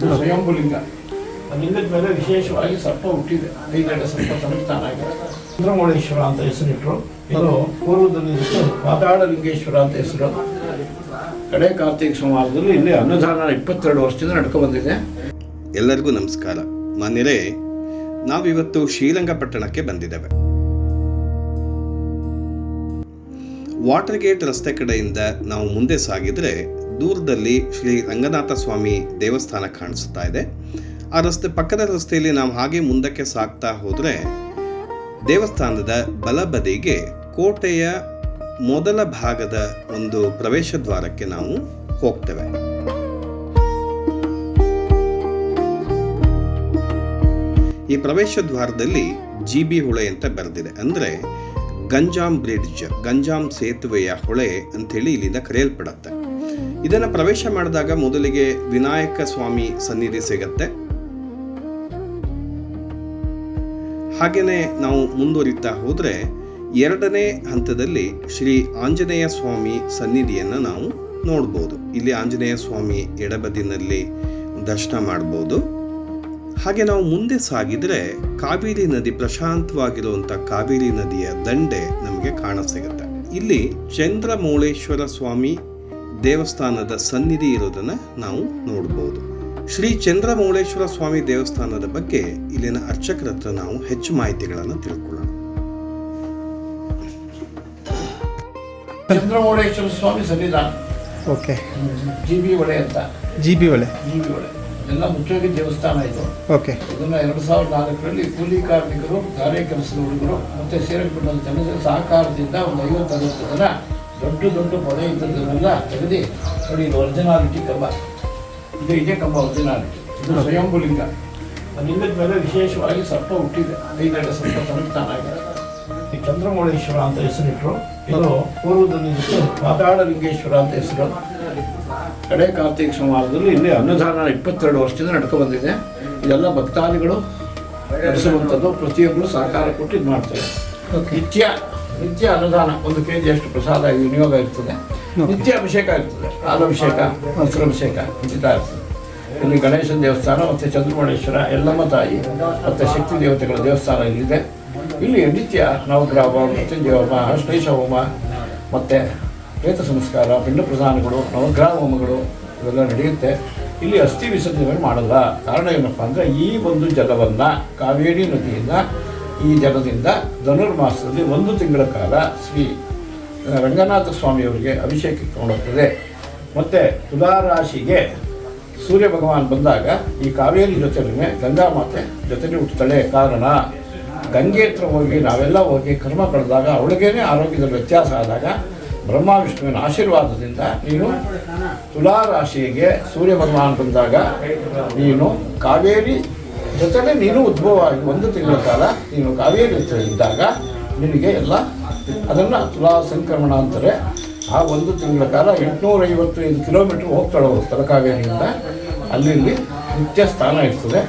ಇದು ಸ್ವಯಂಭುಲಿಂಗ. ಆ ಲಿಂಗದ ಮೇಲೆ ವಿಶೇಷವಾಗಿ ಸರ್ಪ ಹುಟ್ಟಿದೆ, 5 ಅಡಿ ಸರ್ಪ ಸಂಸ್ಥಾನ ಆಗಿದೆ. ಚಂದ್ರಮೌಳೇಶ್ವರ ಅಂತ ಹೆಸರಿಟ್ಟರು. ಇದು ಪೂರ್ವದಲ್ಲಿ ಪಾತಾಳ ಲಿಂಗೇಶ್ವರ ಅಂತ ಹೆಸರು. ಕಡೆ ಕಾರ್ತಿಕ ಸೋಮವಾರದಲ್ಲಿ ಇಲ್ಲಿ ಅನ್ನದಾನ 22 ವರ್ಷದಿಂದ ನಡ್ಕೊ ಬಂದಿದೆ. ಎಲ್ಲರಿಗೂ ನಮಸ್ಕಾರ. ಮಾನ್ಯರೇ, ನಾವಿವತ್ತು ಶ್ರೀರಂಗಪಟ್ಟಣಕ್ಕೆ ಬಂದಿದ್ದೇವೆ. ವಾಟರ್ ಗೇಟ್ ರಸ್ತೆ ಕಡೆಯಿಂದ ನಾವು ಮುಂದೆ ಸಾಗಿದರೆ ದೂರದಲ್ಲಿ ಶ್ರೀ ರಂಗನಾಥ ಸ್ವಾಮಿ ದೇವಸ್ಥಾನ ಕಾಣಿಸ್ತಾ ಇದೆ. ಆ ಪಕ್ಕದ ರಸ್ತೆಯಲ್ಲಿ ನಾವು ಹಾಗೆ ಮುಂದಕ್ಕೆ ಸಾಗ್ತಾ ಹೋದರೆ ದೇವಸ್ಥಾನದ ಬಲಬದಿಗೆ ಕೋಟೆಯ ಮೊದಲ ಭಾಗದ ಒಂದು ಪ್ರವೇಶ ದ್ವಾರಕ್ಕೆ ನಾವು ಹೋಗ್ತೇವೆ. ಈ ಪ್ರವೇಶ ದ್ವಾರದಲ್ಲಿ GB ಹೊಳೆ ಅಂತ ಬರೆದಿದೆ. ಅಂದರೆ ಗಂಜಾಮ್ ಬ್ರಿಡ್ಜ್, ಗಂಜಾಮ್ ಸೇತುವೆಯ ಹೊಳೆ ಅಂಥೇಳಿ ಇಲ್ಲಿಂದ ಕರೆಯಲ್ಪಡುತ್ತೆ. ಇದನ್ನು ಪ್ರವೇಶ ಮಾಡಿದಾಗ ಮೊದಲಿಗೆ ವಿನಾಯಕ ಸ್ವಾಮಿ ಸನ್ನಿಧಿ ಸಿಗತ್ತೆ. ಹಾಗೆಯೇ ನಾವು ಮುಂದುವರಿತಾ ಹೋದರೆ 2ನೇ ಹಂತದಲ್ಲಿ ಶ್ರೀ ಆಂಜನೇಯ ಸ್ವಾಮಿ ಸನ್ನಿಧಿಯನ್ನು ನಾವು ನೋಡ್ಬೋದು. ಇಲ್ಲಿ ಆಂಜನೇಯ ಸ್ವಾಮಿ ಎಡಬದಿನಲ್ಲಿ ದರ್ಶನ ಮಾಡ್ಬೋದು. ಹಾಗೆ ನಾವು ಮುಂದೆ ಸಾಗಿದರೆ ಕಾವೇರಿ ನದಿ, ಪ್ರಶಾಂತವಾಗಿರುವಂಥ ಕಾವೇರಿ ನದಿಯ ದಂಡೆ ನಮಗೆ ಕಾಣಸಿಗುತ್ತೆ. ಇಲ್ಲಿ ಚಂದ್ರಮೌಳೇಶ್ವರ ಸ್ವಾಮಿ ದೇವಸ್ಥಾನದ ಸನ್ನಿಧಿ ಇರೋದನ್ನು ನಾವು ನೋಡ್ಬೋದು. ಶ್ರೀ ಚಂದ್ರಮೌಳೇಶ್ವರ ಸ್ವಾಮಿ ದೇವಸ್ಥಾನದ ಬಗ್ಗೆ ಇಲ್ಲಿನ ಅರ್ಚಕರ ಹತ್ರ ನಾವು ಹೆಚ್ಚು ಮಾಹಿತಿಗಳನ್ನು ತಿಳ್ಕೊಳ್ಳೋಣ. ಚಂದ್ರಮೌಳೇಶ್ವರ ಸ್ವಾಮಿ ಸನ್ನಿಧಾನ. ಓಕೆ. GB ಹೊಳೆ ಅಂತ. GB ಹೊಳೆ ಎಲ್ಲ ಮುಖ್ಯವಾಗಿ ದೇವಸ್ಥಾನ ಇದು. ಓಕೆ. ಇದನ್ನು 2004ರಲ್ಲಿ ಕೂಲಿ ಕಾರ್ಮಿಕರು, ಗಾರೆ ಕೆಲಸದ ಹುಡುಗರು ಮತ್ತು ಶ್ರೀರಂಗಪಟ್ಟಣದ ಜನರ ಸಹಕಾರದಿಂದ ಒಂದು 50-60 ಜನ ದೊಡ್ಡ ಪೊದೆ ಇದ್ದದನ್ನೆಲ್ಲ ತೆಗೆದು ನೋಡಿ. ಇದು ಒರಿಜಿನಾಲಿಟಿ ಕಂಬ. ಇದೇ ಕಂಬ ಒರಿಜಿನಾಲಿಟಿ. ಇದು ಸ್ವಯಂಭುಲಿಂಗ. ಆ ಲಿಂಗದ ಮೇಲೆ ವಿಶೇಷವಾಗಿ ಸರ್ಪ ಹುಟ್ಟಿದೆ, 5 ಅಡಿ ಸರ್ಪ ಸಂಸ್ಥಾನ ಆಗಿದೆ. ಈ ಚಂದ್ರಮೌಳೇಶ್ವರ ಅಂತ ಹೆಸರಿಟ್ಟರು. ಇದು ಪೂರ್ವದಲ್ಲಿ ಪಾತಾಳ ಲಿಂಗೇಶ್ವರ ಅಂತ ಹೆಸರು. ಕಡೆ ಕಾರ್ತಿಕ ಸೋಮವಾರದಲ್ಲಿ ಇಲ್ಲಿ ಅನ್ನದಾನ 22 ವರ್ಷದಿಂದ ನಡ್ಕೊ ಬಂದಿದೆ. ಇದೆಲ್ಲ ಭಕ್ತಾದಿಗಳು ನಡೆಸುವಂಥದ್ದು. ಪ್ರತಿಯೊಬ್ಬರು ಸಹಕಾರ ಕೊಟ್ಟು ಇದು ಮಾಡ್ತಾರೆ. ನಿತ್ಯ ಅನ್ನದಾನ 1 kg ಅಷ್ಟು ಪ್ರಸಾದ ವಿನಿಯೋಗ ಇರ್ತದೆ. ನಿತ್ಯ ಅಭಿಷೇಕ ಇರ್ತದೆ, ಹಾಲಭಿಷೇಕ, ಮೊಸರಭಿಷೇಕ ನಡೀತಾ ಇರ್ತದೆ. ಇಲ್ಲಿ ಗಣೇಶನ ದೇವಸ್ಥಾನ ಮತ್ತು ಚಂದ್ರಮೌಳೇಶ್ವರ, ಯಲ್ಲಮ್ಮ ತಾಯಿ ಮತ್ತು ಶಕ್ತಿ ದೇವತೆಗಳ ದೇವಸ್ಥಾನ ಇಲ್ಲಿದೆ. ಇಲ್ಲಿ ನಿತ್ಯ ನವಗ್ರಹ ಹೋಮ, ಮೃತ್ಯುಂಜಯ ಹೋಮ, ಅಶ್ಲೇಷ ಹೋಮ ಮತ್ತು ಪ್ರೇತ ಸಂಸ್ಕಾರ, ಪಿಂಡ ಪ್ರಧಾನಗಳು, ನವಗ್ರಹ ಹೋಮಗಳು ಇವೆಲ್ಲ ನಡೆಯುತ್ತೆ. ಇಲ್ಲಿ ಅಸ್ಥಿ ವಿಸರ್ಜನೆ ಮಾಡಲ್ಲ. ಕಾರಣ ಏನಪ್ಪ ಅಂದರೆ ಈ ಒಂದು ಜಲವನ್ನು ಕಾವೇರಿ ನದಿಯಿಂದ, ಈ ಜಲದಿಂದ ಧನುರ್ಮಾಸದಲ್ಲಿ 1 ತಿಂಗಳ ಕಾಲ ಶ್ರೀ ರಂಗನಾಥ ಸ್ವಾಮಿಯವರಿಗೆ ಅಭಿಷೇಕಕ್ಕೆ ಕೊಂಡೋಗ್ತದೆ. ಮತ್ತು ತುಲಾರಾಶಿಗೆ ಸೂರ್ಯ ಭಗವಾನ್ ಬಂದಾಗ ಈ ಕಾವೇರಿ ಜೊತೆಲೇ ಗಂಗಾ ಮಾತೆ ಜೊತೆಲಿ ಹುಟ್ಟುತ್ತಾಳೆ. ಕಾರಣ ಗಂಗೆ ಹತ್ರ ಹೋಗಿ ನಾವೆಲ್ಲ ಹೋಗಿ ಕರ್ಮ ಕಳೆದಾಗ ಅವಳಿಗೇನೆ ಆರೋಗ್ಯದಲ್ಲಿ ವ್ಯತ್ಯಾಸ ಆದಾಗ ಬ್ರಹ್ಮ ವಿಷ್ಣುವಿನ ಆಶೀರ್ವಾದದಿಂದ ನೀನು ತುಲಾರಾಶಿಗೆ ಸೂರ್ಯ ಭಗವಾನ್ ಬಂದಾಗ ನೀನು ಕಾವೇರಿ ಜೊತೆಲೇ ನೀನು ಉದ್ಭವವಾಗಿ 1 ತಿಂಗಳ ಕಾಲ ನೀನು ಕಾವೇರಿ ಹತ್ರ ಇದ್ದಾಗ ನಿನಗೆ ಎಲ್ಲ ಅದನ್ನು ತುಲಾ ಸಂಕ್ರಮಣ ಅಂತಾರೆ. ಆ 1 ತಿಂಗಳ ಕಾಲ 855 ಕಿಲೋಮೀಟ್ರ್ ಹೋಗ್ತಾಳೆ ತಲಕಾವೇರಿಯಿಂದ. ಅಲ್ಲಿ ನಿತ್ಯ ಸ್ಥಾನ ಇರ್ತದೆ.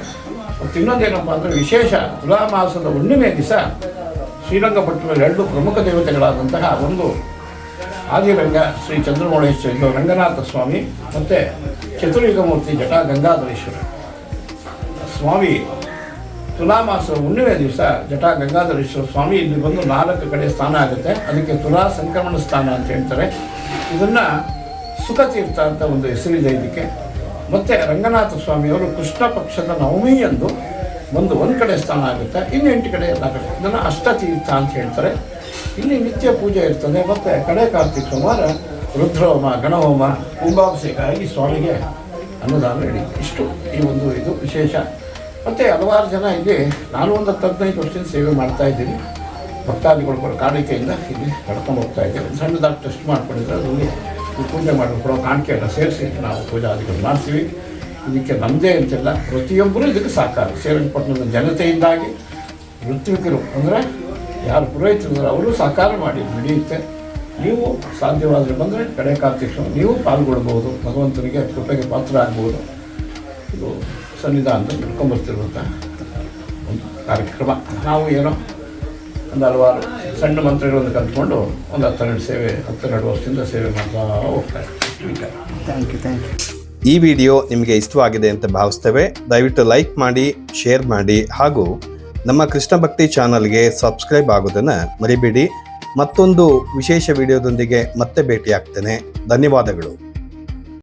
ಮತ್ತು ಇನ್ನೊಂದೇನಪ್ಪ ಅಂದರೆ ವಿಶೇಷ, ತುಲಾ ಮಾಸದ ಹುಣ್ಣಿಮೆ ದಿವಸ ಶ್ರೀರಂಗಪಟ್ಟಣದಲ್ಲಿ 2 ಪ್ರಮುಖ ದೇವತೆಗಳಾದಂತಹ ಒಂದು ಆದಿರಂಗ ಶ್ರೀ ಚಂದ್ರಮೌಳೇಶ್ವರ ರಂಗನಾಥ ಸ್ವಾಮಿ ಮತ್ತು ಚತುರ್ಯುಗಮೂರ್ತಿ ಜಟಾ ಗಂಗಾಧರೇಶ್ವರ ಸ್ವಾಮಿ ತುಲಾಮಾಸದ ಹುಣ್ಣಿಮೆ ದಿವಸ ಜಟಾ ಗಂಗಾಧರೇಶ್ವರ ಸ್ವಾಮಿ ಇಲ್ಲಿ ಬಂದು 4 ಕಡೆ ಸ್ಥಾನ ಆಗುತ್ತೆ. ಅದಕ್ಕೆ ತುಲಾ ಸಂಕ್ರಮಣ ಸ್ಥಾನ ಅಂತ ಹೇಳ್ತಾರೆ. ಇದನ್ನು ಸುಖತೀರ್ಥ ಅಂತ ಒಂದು ಹೆಸರಿದೆ ಇದಕ್ಕೆ. ಮತ್ತು ರಂಗನಾಥ ಸ್ವಾಮಿಯವರು ಕೃಷ್ಣ ಪಕ್ಷದ ನವಮಿಯಂದು ಒಂದು ಕಡೆ ಸ್ಥಾನ ಆಗುತ್ತೆ, ಇನ್ನು 8 ಕಡೆ ಎಲ್ಲ ಕಡೆ. ಇದನ್ನು ಅಷ್ಟತೀರ್ಥ ಅಂತ ಹೇಳ್ತಾರೆ. ಇಲ್ಲಿ ನಿತ್ಯ ಪೂಜೆ ಇರ್ತದೆ. ಮತ್ತು ಕಡೆ ಕಾರ್ತಿಕ ಸೋಮವಾರ ರುದ್ರಹೋಮ, ಗಣಹೋಮ, ಕುಂಭಾಭಿಷೇಕ ಆಗಿ ಸ್ವಾಮಿಗೆ ಅನ್ನದಾನ ನಡೀ. ಇಷ್ಟು ಈ ಒಂದು ಇದು ವಿಶೇಷ. ಮತ್ತು ಹಲವಾರು ಜನ ಇಲ್ಲಿ, ನಾನು ಒಂದು 15 ವರ್ಷದಿಂದ ಸೇವೆ ಮಾಡ್ತಾಯಿದ್ದೀನಿ. ಭಕ್ತಾದಿಗಳು ಕಾಣಿಕೆಯಿಂದ ಇಲ್ಲಿ ನಡ್ಕೊಂಡು ಹೋಗ್ತಾ ಇದ್ದೀವಿ. ಸಣ್ಣದಾಗಿ ಟೆಸ್ಟ್ ಮಾಡ್ಕೊಂಡಿದ್ರೆ ಅದರಲ್ಲಿ ಪೂಜೆ ಮಾಡಿಕೊಡೋ ಕಾಣಿಕೆ ಎಲ್ಲ ಸೇರಿಸಿ ನಾವು ಪೂಜಾದಿಗಳು ಮಾಡ್ತೀವಿ. ಇದಕ್ಕೆ ನಮ್ಮದೇ ಅಂತಿಲ್ಲ, ಪ್ರತಿಯೊಬ್ಬರು ಇದಕ್ಕೆ ಸಹಕಾರ. ಶ್ರೀರಂಗಪಟ್ಟಣದ ಜನತೆಯಿಂದಾಗಿ ಋತ್ವಿಕರು ಅಂದರೆ ಯಾರು ಪುರೋಹಿತರು ಅವರು ಸಹಕಾರ ಮಾಡಿ ನಡೆಯುತ್ತೆ. ನೀವು ಸಾಧ್ಯವಾದರೆ ಬಂದರೆ ಕಡೆ ಕಾರ್ತಿಕ ನೀವು ಪಾಲ್ಗೊಳ್ಬೋದು, ಭಗವಂತನಿಗೆ ಕೃಪೆಗೆ ಪಾತ್ರ ಆಗ್ಬೋದು. ಇದು ಸನ್ನಿಧಾನದಲ್ಲಿ ನಡ್ಕೊಂಬರ್ತಿರುವಂಥ ಒಂದು ಕಾರ್ಯಕ್ರಮ. ನಾವು ಏನೋ ಒಂದು ಹಲವಾರು ಸಣ್ಣ ಮಂತ್ರಗಳನ್ನು ಕಲ್ತ್ಕೊಂಡು ಒಂದು 12 ವರ್ಷದಿಂದ ಸೇವೆ ಮಾಡ್ತಾ ಹೋಗ್ತಾ ಇದ್ದೀವಿ. Thank you. ಈ ವಿಡಿಯೋ ನಿಮಗೆ ಇಷ್ಟವಾಗಿದೆ ಅಂತ ಭಾವಿಸ್ತೇವೆ. ದಯವಿಟ್ಟು ಲೈಕ್ ಮಾಡಿ, ಶೇರ್ ಮಾಡಿ ಹಾಗೂ ನಮ್ಮ ಕೃಷ್ಣ ಭಕ್ತಿ ಚಾನಲ್ಗೆ ಸಬ್ಸ್ಕ್ರೈಬ್ ಆಗೋದನ್ನು ಮರಿಬೇಡಿ. ಮತ್ತೊಂದು ವಿಶೇಷ ವಿಡಿಯೋದೊಂದಿಗೆ ಮತ್ತೆ ಭೇಟಿಯಾಗ್ತೇನೆ. ಧನ್ಯವಾದಗಳು.